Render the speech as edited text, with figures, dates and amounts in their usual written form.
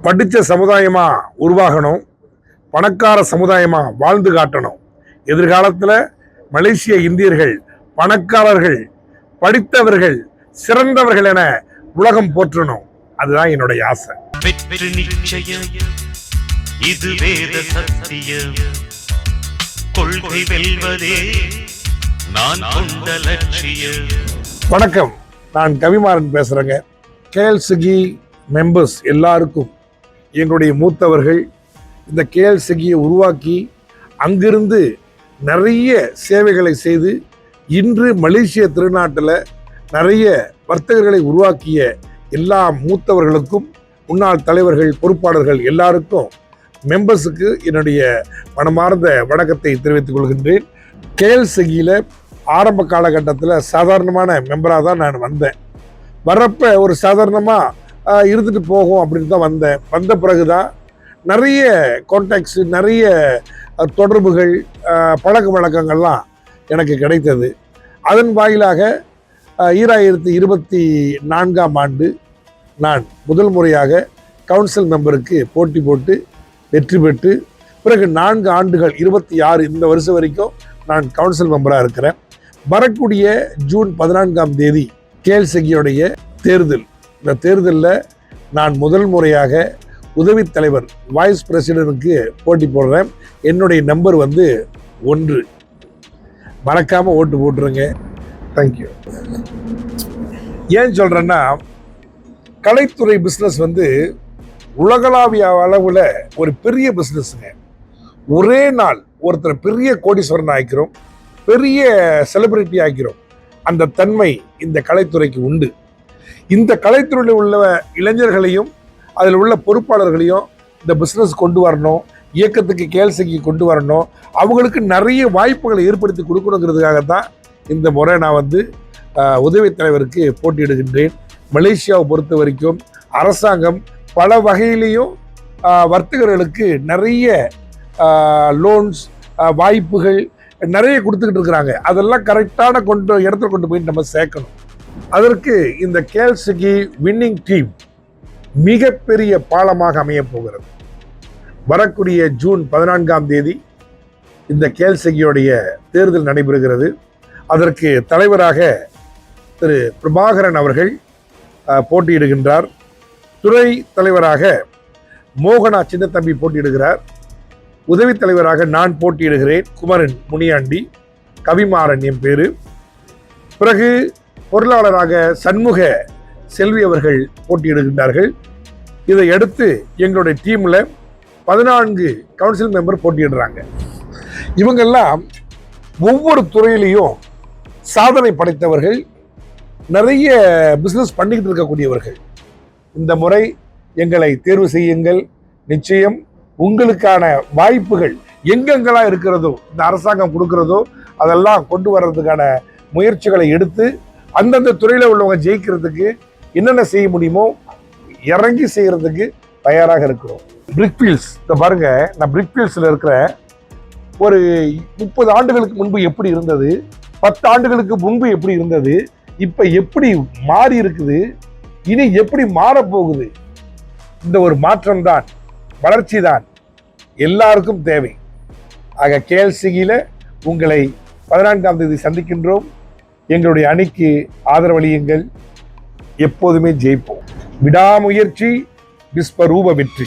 படித்த சமுதாயமாக உருவாகணும், பணக்கார சமுதாயமாக வாழ்ந்து காட்டணும். எதிர்காலத்தில் மலேசிய இந்தியர்கள் பணக்காரர்கள், படித்தவர்கள், சிறந்தவர்கள் என உலகம் போற்றணும். அதுதான் என்னுடைய ஆசை. வெற்றி நிச்சயம், இது வேத சத்தியம், கொள்கை வெல்வதே நான் கொண்ட லட்சியம். வணக்கம், நான் கவிமாறன் பேசுறேங்க. கேஎல்சிகி மெம்பர்ஸ் எல்லாருக்கும், எங்களுடைய மூத்தவர்கள் இந்த கேஎல்சிகியை உருவாக்கி அங்கிருந்து நிறைய சேவைகளை செய்து இன்று மலேசிய திருநாட்டில் நிறைய வர்த்தகர்களை உருவாக்கிய எல்லா மூத்தவர்களுக்கும், முன்னாள் தலைவர்கள், பொறுப்பாளர்கள் எல்லாருக்கும், மெம்பர்ஸுக்கு என்னுடைய மனமார்ந்த வணக்கத்தை தெரிவித்துக் கொள்கின்றேன். கேஎல்சிகியில் ஆரம்ப காலகட்டத்தில் சாதாரணமான மெம்பராக தான் நான் வந்தேன். வர்றப்ப ஒரு சாதாரணமாக இருந்துட்டு போகும் அப்படின்னு தான் வந்தேன். வந்த பிறகு தான் நிறைய கான்டாக்ட்ஸு, நிறைய தொடர்புகள், பழக்க வழக்கங்கள்லாம் எனக்கு கிடைத்தது. அதன் வாயிலாக 2024ஆம் ஆண்டு நான் முதல் முறையாக கவுன்சில் மெம்பருக்கு போட்டி போட்டு வெற்றி பெற்று, பிறகு 4 ஆண்டுகள் 26 இந்த வருஷம் வரைக்கும் நான் கவுன்சில் மெம்பராக இருக்கிறேன். வரக்கூடிய ஜூன் 14ஆம் தேதி கேஎல்சிகியோடைய தேர்தல். இந்த தேர்தலில் நான் முதல் முறையாக உதவி தலைவர், வைஸ் பிரசிடென்ட்டுக்கு போட்டி போடுறேன். என்னுடைய நம்பர் 1. மறக்காமல் ஓட்டு போட்டுருங்க. தேங்க்யூ. ஏன் சொல்கிறேன்னா, கலைத்துறை பிஸ்னஸ் உலகளாவிய அளவில் ஒரு பெரிய பிஸ்னஸ்ங்க. ஒரே நாள் ஒருத்தர் பெரிய கோடீஸ்வரன் ஆக்கிறோம், பெரிய செலிபிரிட்டி ஆக்கிறோம். அந்த தன்மை இந்த கலைத்துறைக்கு உண்டு. இந்த கலைத்துறையில் உள்ள இளைஞர்களையும் அதில் உள்ள பொறுப்பாளர்களையும் இந்த பிஸ்னஸ் கொண்டு வரணும், இயக்கத்துக்கு கேஎல்சிக்கு கொண்டு வரணும், அவங்களுக்கு நிறைய வாய்ப்புகளை ஏற்படுத்தி கொடுக்கணுங்கிறதுக்காகத்தான் இந்த முறை நான் உதவி தலைவருக்கு போட்டியிடுகின்றேன். மலேசியாவை பொறுத்த வரைக்கும் அரசாங்கம் பல வகையிலையும் வர்த்தகர்களுக்கு நிறைய லோன்ஸ், வாய்ப்புகள் நிறைய கொடுத்துக்கிட்டு இருக்கிறாங்க. அதெல்லாம் கரெக்டான இடத்துல கொண்டு போய் நம்ம சேர்க்கணும். அதற்கு இந்த கேஎல்சிகி வின்னிங் டீம் மிகப்பெரிய பாலமாக அமைய போகிறது. வரக்கூடிய ஜூன் 14ஆம் தேதி இந்த கேஎல்சிகியோடைய தேர்தல் நடைபெறுகிறது. அதற்கு தலைவராக திரு பிரபாகரன் அவர்கள் போட்டியிடுகின்றார். துறை தலைவராக மோகனா சின்னத்தம்பி போட்டியிடுகிறார். உதவி தலைவராக நான் போட்டியிடுகிறேன், குமரன் முனியாண்டி, கவிமாறன் என் பேரு. பிறகு பொருளாளராக சண்முக செல்வி அவர்கள் போட்டியிடுகின்றார்கள். இதை அடுத்து எங்களுடைய டீமில் 14 கவுன்சில் மெம்பர் போட்டியிடுறாங்க. இவங்கெல்லாம் ஒவ்வொரு துறையிலையும் சாதனை படைத்தவர்கள், நிறைய பிஸ்னஸ் பண்ணிக்கிட்டு இருக்கக்கூடியவர்கள். இந்த முறை எங்களை தேர்வு செய்யுங்கள். நிச்சயம் உங்களுக்கான வாய்ப்புகள் எங்கெங்கெல்லாம் இருக்கிறதோ, இந்த அரசாங்கம் கொடுக்கிறதோ அதெல்லாம் கொண்டு வர்றதுக்கான முயற்சிகளை எடுத்து அந்தந்த துறையில் உள்ளவங்க ஜெயிக்கிறதுக்கு என்னென்ன செய்ய முடியுமோ இறங்கி செய்கிறதுக்கு தயாராக இருக்கிறோம். பிரிக்ஃபீல்ட்ஸ் பாருங்க, நான் பிரிக்ஃபீல்ட்ஸில் இருக்கிற ஒரு 30 ஆண்டுகளுக்கு முன்பு எப்படி இருந்தது, 10 ஆண்டுகளுக்கு முன்பு எப்படி இருந்தது, இப்போ எப்படி மாறி இருக்குது, இனி எப்படி மாறப்போகுது. இந்த ஒரு மாற்றம் தான், வளர்ச்சி தான் எல்லாருக்கும் தேவை. ஆக கேஎல்சிகியில் உங்களை 14ஆம் தேதி சந்திக்கின்றோம். எங்களுடைய அணிக்கு ஆதரவளியுங்கள். எப்போதுமே ஜெயிப்போம். விடாமுயற்சி விஸ்வரூப வெற்றி.